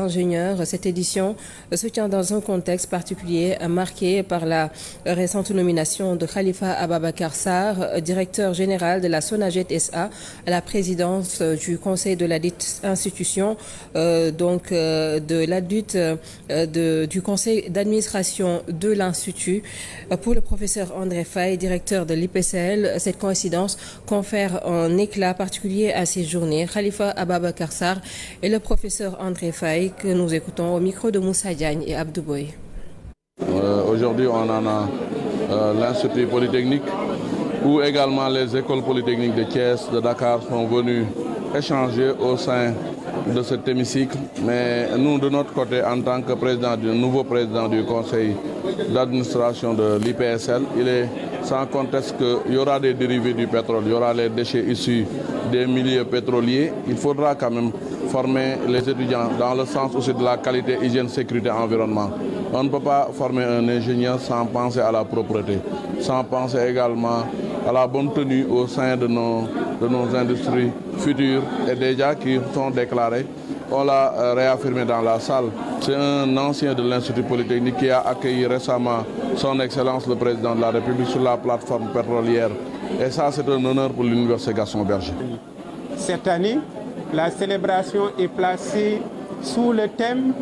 ingénieurs. Cette édition se tient dans un contexte particulier marqué par la récente nomination de Khalifa Ababacar Sarr, directeur général de la Sonaged SA, à la présidence du conseil de la dite institution, du conseil d'administration de l'Institut. Pour le professeur André Faye, directeur de l'IPCL, cette coïncidence confère un éclat particulier à ces journées. Khalifa Ababacar Sarr et le professeur André Faye, que nous écoutons au micro de Moussa Diagne et Abdou Boy. Aujourd'hui, on en a l'Institut Polytechnique, où également les écoles polytechniques de Thiès, de Dakar sont venues échanger au sein de cet hémicycle. Mais nous, de notre côté, en tant que nouveau président du conseil d'administration de l'IPSL, il est sans conteste qu'il y aura des dérivés du pétrole, il y aura les déchets issus des milieux pétroliers. Il faudra quand même former les étudiants dans le sens aussi de la qualité, hygiène, sécurité, environnement. On ne peut pas former un ingénieur sans penser à la propreté, sans penser également à la bonne tenue au sein de nos industries futures et déjà qui sont déclarées. On l'a réaffirmé dans la salle. C'est un ancien de l'Institut Polytechnique qui a accueilli récemment son Excellence le Président de la République sur la plateforme pétrolière. Et ça, c'est un honneur pour l'Université Gaston Berger. Cette année, la célébration est placée sous le thème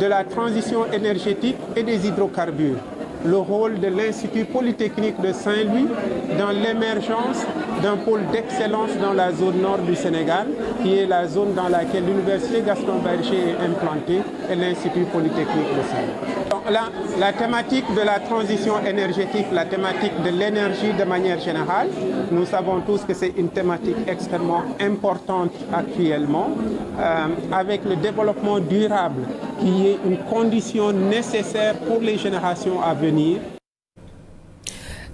de la transition énergétique et des hydrocarbures. Le rôle de l'Institut Polytechnique de Saint-Louis dans l'émergence d'un pôle d'excellence dans la zone nord du Sénégal, qui est la zone dans laquelle l'Université Gaston Berger est implantée et l'Institut Polytechnique de Saint-Louis. Donc là, la thématique de la transition énergétique, la thématique de l'énergie de manière générale, nous savons tous que c'est une thématique extrêmement importante actuellement, avec le développement durable qui est une condition nécessaire pour les générations à venir.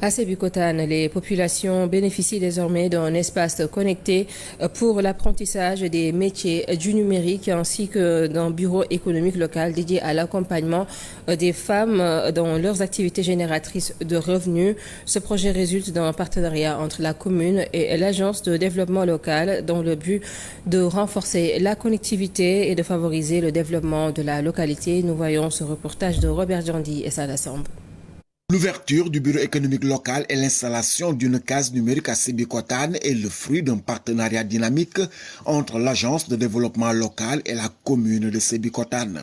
À Sébikotane, les populations bénéficient désormais d'un espace connecté pour l'apprentissage des métiers du numérique ainsi que d'un bureau économique local dédié à l'accompagnement des femmes dans leurs activités génératrices de revenus. Ce projet résulte d'un partenariat entre la commune et l'agence de développement local dans le but de renforcer la connectivité et de favoriser le développement de la localité. Nous voyons ce reportage de Robert Diandi et Sada Samb. L'ouverture du bureau économique local et l'installation d'une case numérique à Sébikotane est le fruit d'un partenariat dynamique entre l'agence de développement local et la commune de Sébikotane,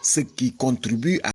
ce qui contribue à